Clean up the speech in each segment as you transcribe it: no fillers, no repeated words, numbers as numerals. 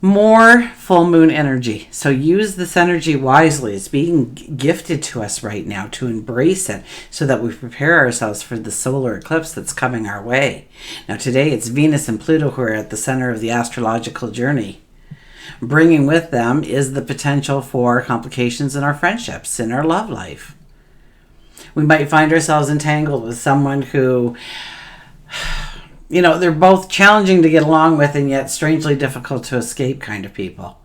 more full moon energy. So use this energy wisely. It's being gifted to us right now to embrace it so that we prepare ourselves for the solar eclipse that's coming our way. Now today it's Venus and Pluto who are at the center of the astrological journey. Bringing with them is the potential for complications in our friendships, in our love life. We might find ourselves entangled with someone who, they're both challenging to get along with and yet strangely difficult to escape kind of people.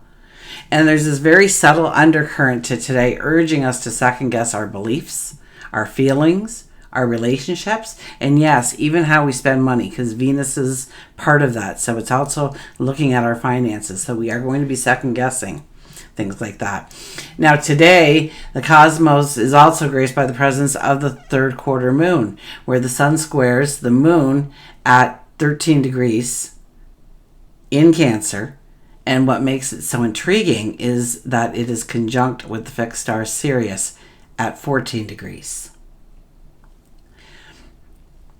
And there's this very subtle undercurrent to today urging us to second guess our beliefs, our feelings, our relationships, and yes, even how we spend money, because Venus is part of that. So it's also looking at our finances. So we are going to be second guessing things like that. Now today, the cosmos is also graced by the presence of the third quarter moon, where the sun squares the moon at 13 degrees in Cancer. And what makes it so intriguing is that it is conjunct with the fixed star Sirius at 14 degrees.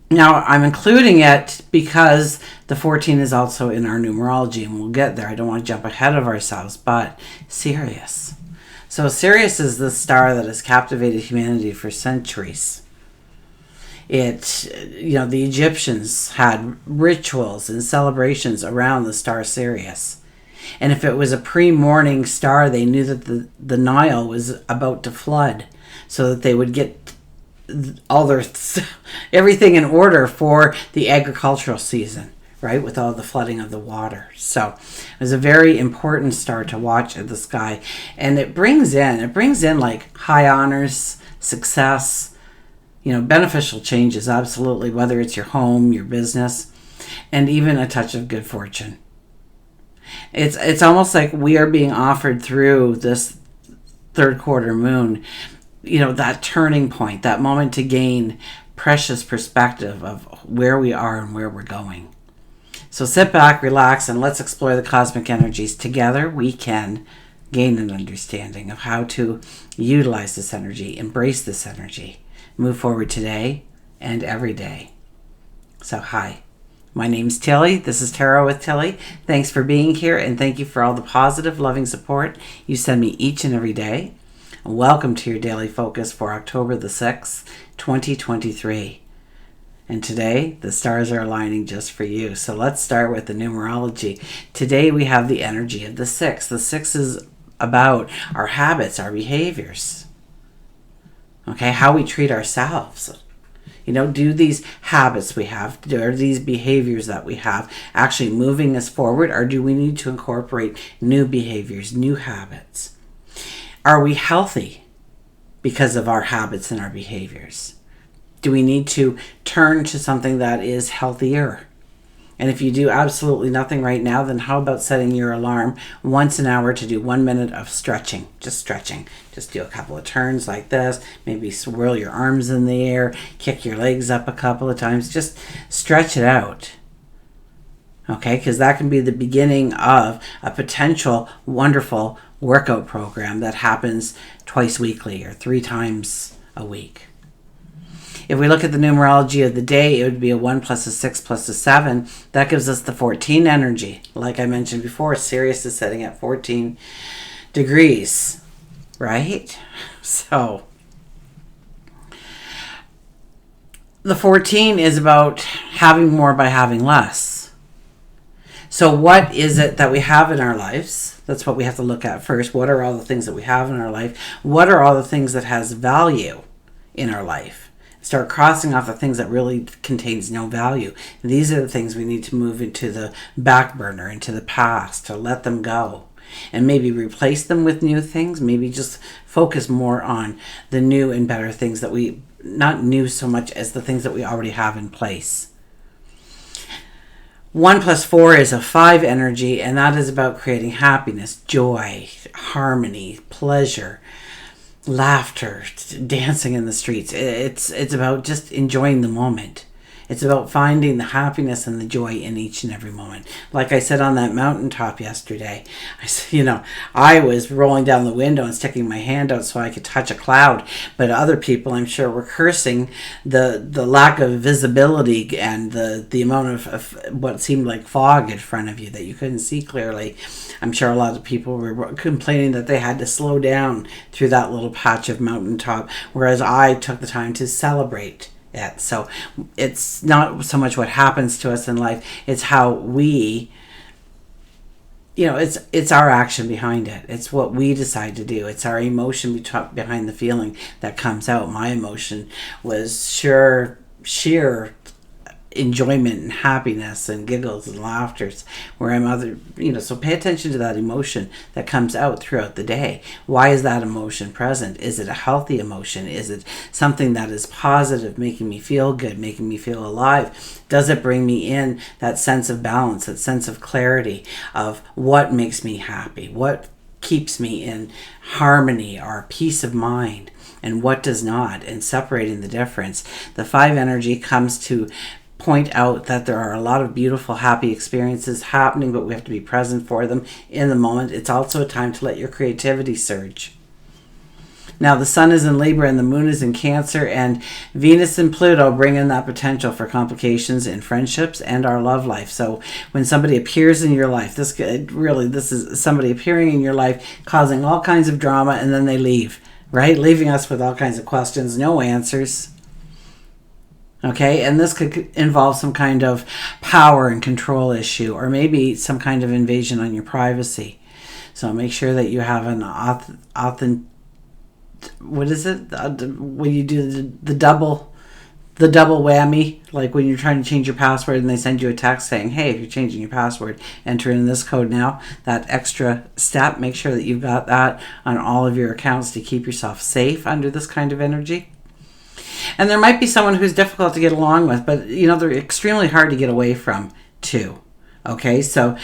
Now, I'm including it because the 14 is also in our numerology, and we'll get there. I don't want to jump ahead of ourselves, but Sirius. So Sirius is the star that has captivated humanity for centuries. The Egyptians had rituals and celebrations around the star Sirius. And if it was a pre-morning star, they knew that the Nile was about to flood so that they would get all their everything in order for the agricultural season, right, with all the flooding of the water. So it was a very important star to watch at the sky, and it brings in like high honors, success, beneficial changes, absolutely, whether it's your home, your business, and even a touch of good fortune. It's almost like we are being offered through this third quarter moon, that turning point, that moment to gain precious perspective of where we are and where we're going. So sit back, relax, and let's explore the cosmic energies. Together, we can gain an understanding of how to utilize this energy, embrace this energy, move forward today and every day. So, hi. My name's Tilly. This is Tarot with Tilly. Thanks for being here, and thank you for all the positive, loving support you send me each and every day. Welcome to your daily focus for October the 6th, 2023. And today, the stars are aligning just for you. So let's start with the numerology. Today, we have the energy of the 6. The 6 is about our habits, our behaviors. Okay, how we treat ourselves. Do these habits we have, are these behaviors that we have actually moving us forward, or do we need to incorporate new behaviors, new habits? Are we healthy because of our habits and our behaviors? Do we need to turn to something that is healthier? And if you do absolutely nothing right now, then how about setting your alarm once an hour to do 1 minute of stretching? Just stretching. Just do a couple of turns like this. Maybe swirl your arms in the air. Kick your legs up a couple of times. Just stretch it out. Okay, because that can be the beginning of a potential wonderful workout program that happens twice weekly or 3 times a week. If we look at the numerology of the day, it would be a 1 plus a 6 plus a 7. That gives us the 14 energy. Like I mentioned before, Sirius is setting at 14 degrees, right? So the 14 is about having more by having less. So what is it that we have in our lives? That's what we have to look at first. What are all the things that we have in our life? What are all the things that has value in our life? Start crossing off the things that really contains no value. These are the things we need to move into the back burner, into the past, to let them go. And maybe replace them with new things. Maybe just focus more on the new and better things that we, not new so much as the things that we already have in place. 1 plus 4 is a 5 energy, and that is about creating happiness, joy, harmony, pleasure, laughter, dancing in the streets. It's about just enjoying the moment. It's about finding the happiness and the joy in each and every moment. Like I said on that mountaintop yesterday, I was rolling down the window and sticking my hand out so I could touch a cloud. But other people, I'm sure, were cursing the lack of visibility and the amount of what seemed like fog in front of you that you couldn't see clearly. I'm sure a lot of people were complaining that they had to slow down through that little patch of mountaintop, whereas I took the time to celebrate it. So it's not so much what happens to us in life, it's how we, it's our action behind it. It's what we decide to do. It's our emotion behind the feeling that comes out. My emotion was sheer enjoyment and happiness and giggles and laughters, where so pay attention to that emotion that comes out throughout the day. Why is that emotion present? Is it a healthy emotion? Is it something that is positive, making me feel good, making me feel alive? Does it bring me in that sense of balance, that sense of clarity of what makes me happy, what keeps me in harmony or peace of mind, and what does not, and separating the difference. The 5 energy comes to point out that there are a lot of beautiful, happy experiences happening, but we have to be present for them in the moment. It's also a time to let your creativity surge. Now, the sun is in Libra and the moon is in Cancer, and Venus and Pluto bring in that potential for complications in friendships and our love life. So when somebody appears in your life, this is somebody appearing in your life, causing all kinds of drama, and then they leave, right? Leaving us with all kinds of questions, no answers. Okay, and this could involve some kind of power and control issue, or maybe some kind of invasion on your privacy. So make sure that you have an what is it? When you do the double whammy, like when you're trying to change your password and they send you a text saying, hey, if you're changing your password, enter in this code now. That extra step, make sure that you've got that on all of your accounts to keep yourself safe under this kind of energy. And there might be someone who's difficult to get along with, but they're extremely hard to get away from too. Okay, so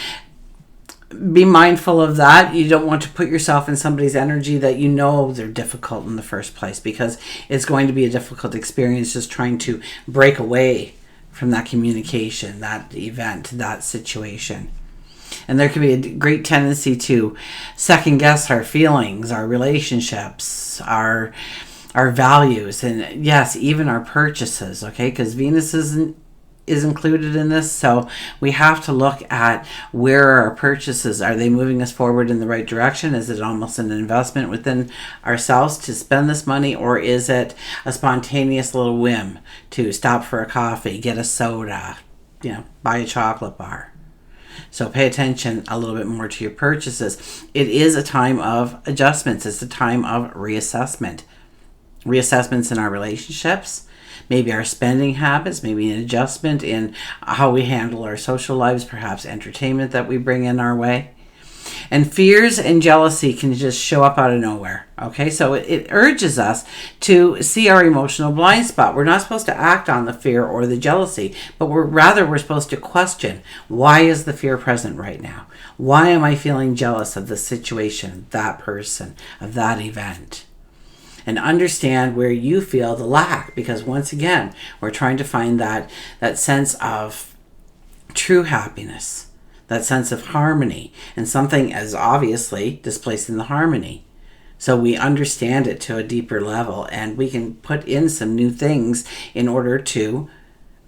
be mindful of that. You don't want to put yourself in somebody's energy that they're difficult in the first place, because it's going to be a difficult experience just trying to break away from that communication, that event, that situation. And there can be a great tendency to second guess our feelings, our relationships, our values, and yes, even our purchases, okay? Because Venus is included in this, so we have to look at where our purchases are. They moving us forward in the right direction? Is it almost an investment within ourselves to spend this money, or is it a spontaneous little whim to stop for a coffee, get a soda, buy a chocolate bar? So pay attention a little bit more to your purchases. It is a time of adjustments. It's a time of reassessments in our relationships, maybe our spending habits, maybe an adjustment in how we handle our social lives, perhaps entertainment that we bring in our way. And fears and jealousy can just show up out of nowhere. Okay, so it urges us to see our emotional blind spot. We're not supposed to act on the fear or the jealousy, but we're supposed to question, why is the fear present right now? Why am I feeling jealous of this situation, that person, of that event? And understand where you feel the lack, because once again, we're trying to find that sense of true happiness, that sense of harmony, and something is obviously displacing the harmony. So we understand it to a deeper level, and we can put in some new things in order to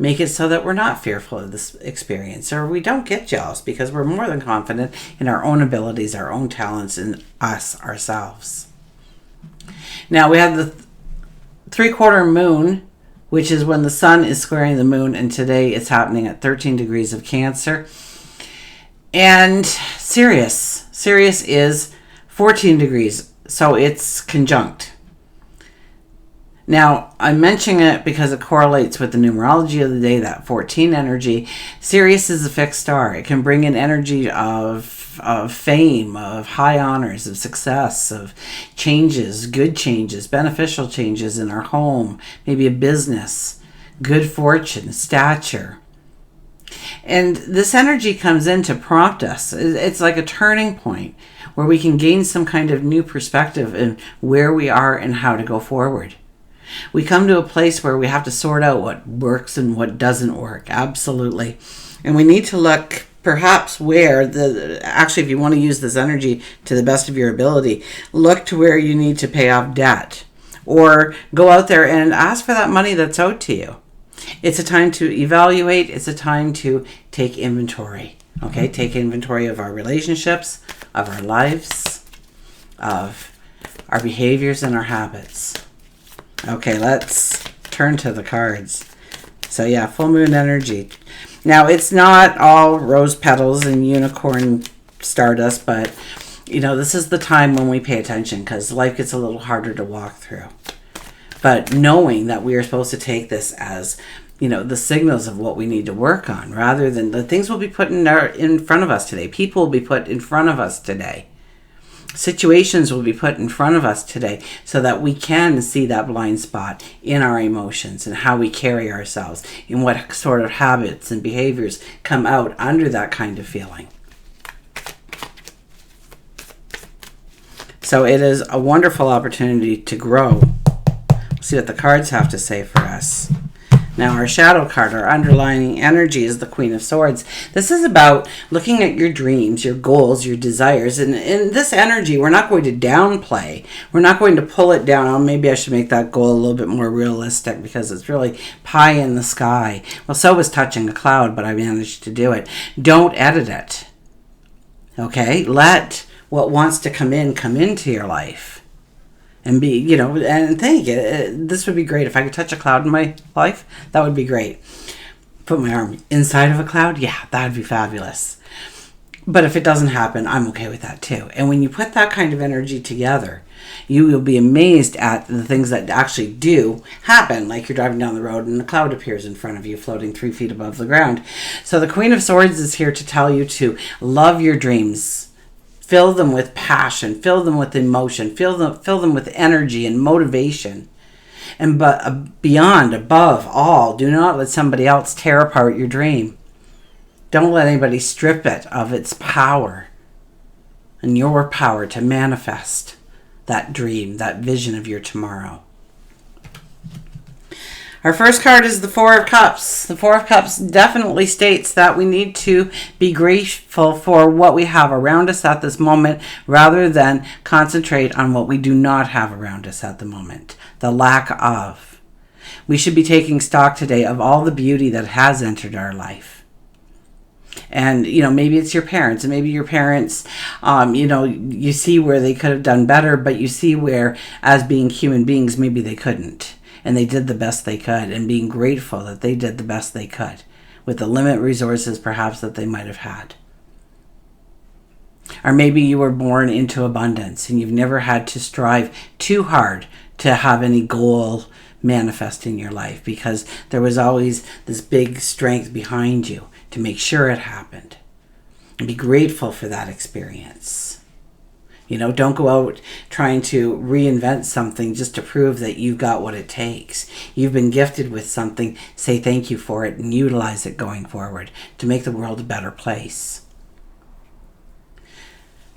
make it so that we're not fearful of this experience, or we don't get jealous, because we're more than confident in our own abilities, our own talents, and ourselves. Now we have the 3/4 moon, which is when the sun is squaring the moon, and today it's happening at 13 degrees of Cancer. And Sirius is 14 degrees, so it's conjunct. Now, I'm mentioning it because it correlates with the numerology of the day, that 14 energy. Sirius is a fixed star. It can bring in energy of fame, of high honors, of success, of changes, good changes, beneficial changes in our home, maybe a business, good fortune, stature. And this energy comes in to prompt us. It's like a turning point where we can gain some kind of new perspective in where we are and how to go forward. We come to a place where we have to sort out what works and what doesn't work. Absolutely. And we need to look perhaps where actually, if you want to use this energy to the best of your ability, look to where you need to pay off debt, or go out there and ask for that money that's owed to you. It's a time to evaluate. It's a time to take inventory. Okay, take inventory of our relationships, of our lives, of our behaviors and our habits. Okay, let's turn to the cards. So yeah, full moon energy. Now, it's not all rose petals and unicorn stardust, but, this is the time when we pay attention, because life gets a little harder to walk through. But knowing that we are supposed to take this as, the signals of what we need to work on, rather than the things will be put in front of us today. People will be put in front of us today. Situations will be put in front of us today, so that we can see that blind spot in our emotions and how we carry ourselves, and what sort of habits and behaviors come out under that kind of feeling. So it is a wonderful opportunity to grow. We'll see what the cards have to say for us. Now, our shadow card, our underlying energy, is the Queen of Swords. This is about looking at your dreams, your goals, your desires. And in this energy, we're not going to downplay. We're not going to pull it down. Oh, maybe I should make that goal a little bit more realistic, because it's really pie in the sky. Well, so was touching a cloud, but I managed to do it. Don't edit it. Okay? Let what wants to come into your life. And and think, this would be great. If I could touch a cloud in my life, that would be great. Put my arm inside of a cloud, yeah, that would be fabulous. But if it doesn't happen, I'm okay with that too. And when you put that kind of energy together, you will be amazed at the things that actually do happen. Like you're driving down the road and a cloud appears in front of you, floating 3 feet above the ground. So the Queen of Swords is here to tell you to love your dreams. Fill them with passion, fill them with emotion, fill them with energy and motivation. And beyond, above all, do not let somebody else tear apart your dream. Don't let anybody strip it of its power and your power to manifest that dream, that vision of your tomorrow. Our first card is the Four of Cups. The Four of Cups definitely states that we need to be grateful for what we have around us at this moment, rather than concentrate on what we do not have around us at the moment. The lack of. We should be taking stock today of all the beauty that has entered our life. And, maybe it's your parents, and maybe your parents, you see where they could have done better, but you see where, as being human beings, maybe they couldn't. And they did the best they could, and being grateful that they did the best they could with the limited resources perhaps that they might have had. Or maybe you were born into abundance and you've never had to strive too hard to have any goal manifest in your life, because there was always this big strength behind you to make sure it happened. And be grateful for that experience. Don't go out trying to reinvent something just to prove that you've got what it takes. You've been gifted with something. Say thank you for it and utilize it going forward to make the world a better place.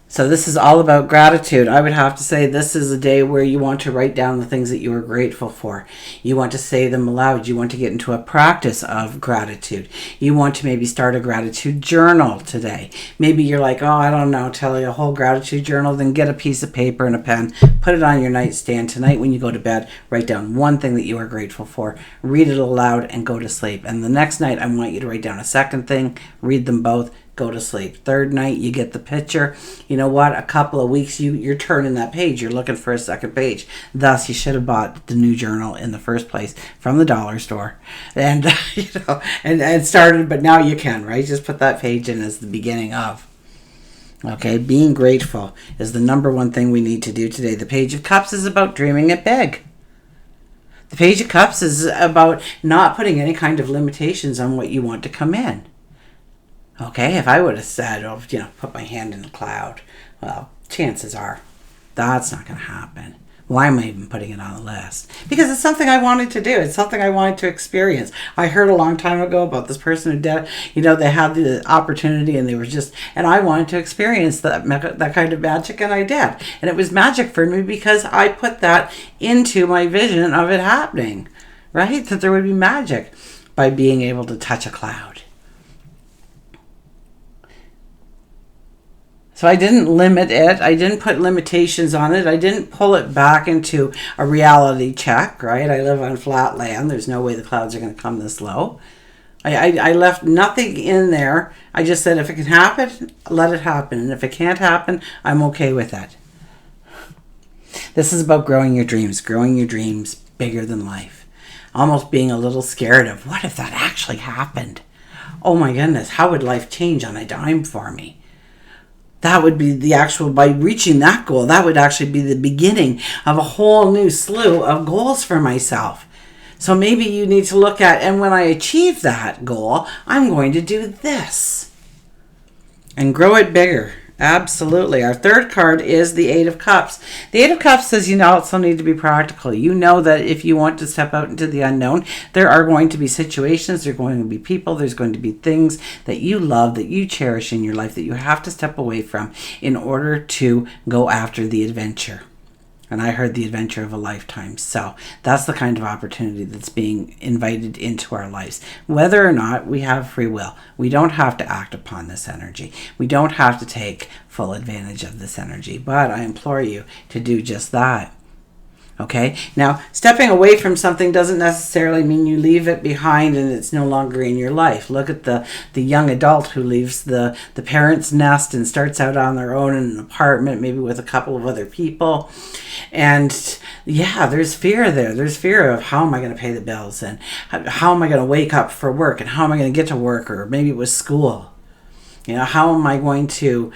So this is all about gratitude. I would have to say this is a day where you want to write down the things that you are grateful for. You want to say them aloud. You want to get into a practice of gratitude. You want to maybe start a gratitude journal today. Maybe you're like, I don't know, tell you a whole gratitude journal. Then get a piece of paper and a pen. Put it on your nightstand tonight when you go to bed. Write down one thing that you are grateful for. Read it aloud and go to sleep. And the next night, I want you to write down a second thing. Read them both. Go to sleep. Third night, you get the picture. You know what? A couple of weeks, you're turning that page. You're looking for a second page. Thus, you should have bought the new journal in the first place from the dollar store, and and started. But now you can, right? Just put that page in as the beginning of. Okay, being grateful is the number one thing we need to do today. The Page of Cups is about dreaming it big. The Page of Cups is about not putting any kind of limitations on what you want to come in. Okay, if I would have said, put my hand in the cloud, well, chances are that's not going to happen. Why am I even putting it on the list? Because it's something I wanted to do. It's something I wanted to experience. I heard a long time ago about this person who did, they had the opportunity and and I wanted to experience that kind of magic, and I did. And it was magic for me because I put that into my vision of it happening, right? That there would be magic by being able to touch a cloud. So I didn't limit it. I didn't put limitations on it. I didn't pull it back into a reality check, right? I live on flat land. There's no way the clouds are going to come this low. I left nothing in there. I just said, if it can happen, let it happen. And if it can't happen, I'm okay with that. This is about growing your dreams bigger than life. Almost being a little scared of, what if that actually happened? Oh my goodness, how would life change on a dime for me? That would be by reaching that goal, that would actually be the beginning of a whole new slew of goals for myself. So maybe you need to look at, and when I achieve that goal, I'm going to do this. And grow it bigger. Absolutely. Our third card is the Eight of Cups. The Eight of Cups says you also need to be practical. You know that if you want to step out into the unknown, there are going to be situations, there are going to be people, there's going to be things that you love, that you cherish in your life, that you have to step away from in order to go after the adventure. And I heard the adventure of a lifetime. So that's the kind of opportunity that's being invited into our lives. Whether or not we have free will, we don't have to act upon this energy. We don't have to take full advantage of this energy. But I implore you to do just that. Okay? Now, stepping away from something doesn't necessarily mean you leave it behind and it's no longer in your life. Look at the young adult who leaves the parents' nest and starts out on their own in an apartment, maybe with a couple of other people. And yeah, there's fear there. There's fear of, how am I going to pay the bills? And how am I going to wake up for work? And how am I going to get to work? Or maybe it was school. How am I going to,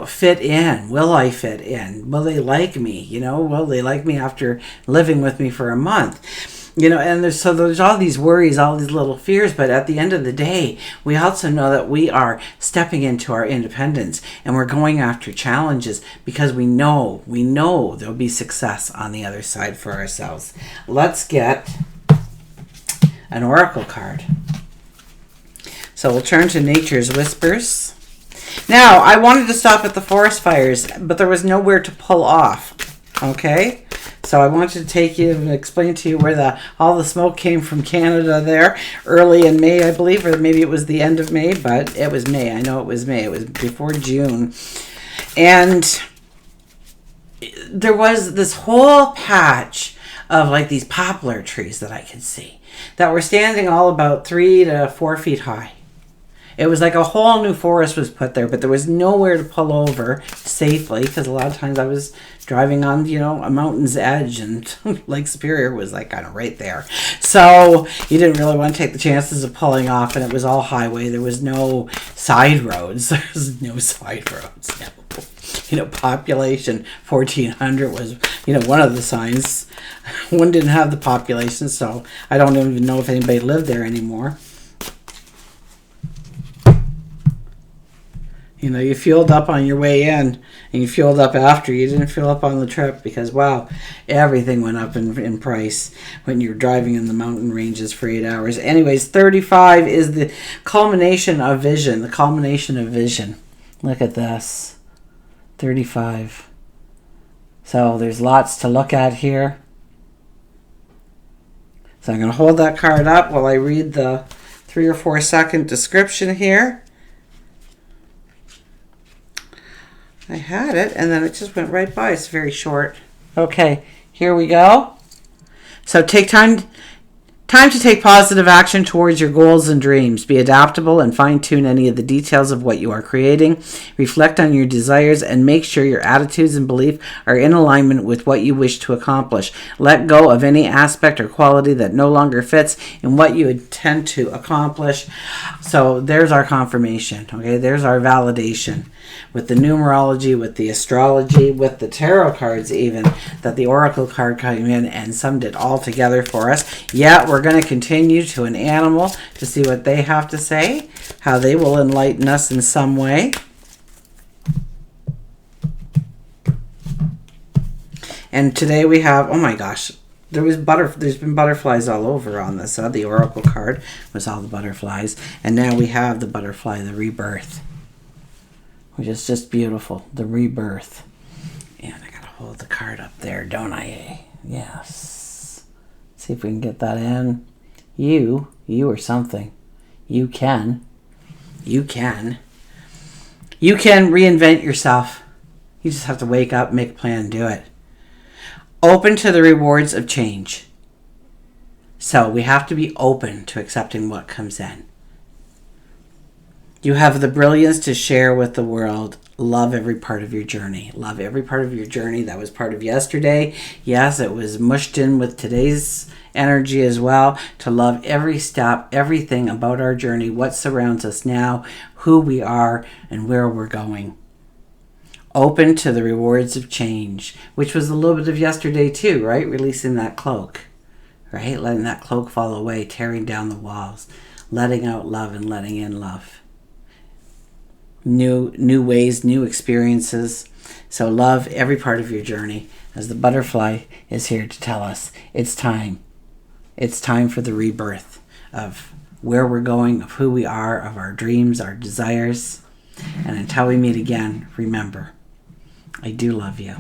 fit in? Will I fit in? Will they like me? Will they like me after living with me for a month? And there's all these worries, all these little fears. But at the end of the day, we also know that we are stepping into our independence and we're going after challenges because we know there'll be success on the other side for ourselves. Let's get an oracle card. So we'll turn to Nature's Whispers. Now, I wanted to stop at the forest fires, but there was nowhere to pull off. Okay? So I wanted to take you and explain to you where all the smoke came from Canada there early in May, I believe, or maybe it was the end of May, but it was May. I know it was May. It was before June. And there was this whole patch of these poplar trees that I could see that were standing all about 3 to 4 feet high. It was like a whole new forest was put there, but there was nowhere to pull over safely because a lot of times I was driving on, a mountain's edge, and Lake Superior was kind of right there. So you didn't really want to take the chances of pulling off, and it was all highway. There was no side roads. There was no side roads. No. Population 1,400 was, one of the signs. One didn't have the population, so I don't even know if anybody lived there anymore. You fueled up on your way in, and you fueled up after. You didn't fuel up on the trip because, wow, everything went up in price when you're driving in the mountain ranges for 8 hours. Anyways, 35 is the culmination of vision. The culmination of vision. Look at this. 35. So there's lots to look at here. So I'm going to hold that card up while I read the 3 or 4 second description here. I had it, and then it just went right by. It's very short. Okay, here we go. So take time to take positive action towards your goals and dreams. Be adaptable and fine-tune any of the details of what you are creating. Reflect on your desires and make sure your attitudes and beliefs are in alignment with what you wish to accomplish. Let go of any aspect or quality that no longer fits in what you intend to accomplish. So there's our confirmation. Okay, there's our validation. With the numerology, with the astrology, with the tarot cards even, that the oracle card came in and summed it all together for us. Yeah, we're going to continue to an animal to see what they have to say, how they will enlighten us in some way. And today we have, oh my gosh, there's been butterflies all over on this. The oracle card was all the butterflies. And now we have the butterfly, the rebirth, which is just beautiful. The rebirth. And I got to hold the card up there, don't I? Yes. See if we can get that in. You are something. You can reinvent yourself. You just have to wake up, make a plan, and do it. Open to the rewards of change. So we have to be open to accepting what comes in. You have the brilliance to share with the world. Love every part of your journey. Love every part of your journey. That was part of yesterday. Yes, it was mushed in with today's energy as well. To love every step, everything about our journey, what surrounds us now, who we are, and where we're going. Open to the rewards of change, which was a little bit of yesterday too, right? Releasing that cloak, right? Letting that cloak fall away, tearing down the walls, letting out love and letting in love. New ways, new experiences. So love every part of your journey, as the butterfly is here to tell us it's time. It's time for the rebirth of where we're going, of who we are, of our dreams, our desires. And until we meet again, remember, I do love you.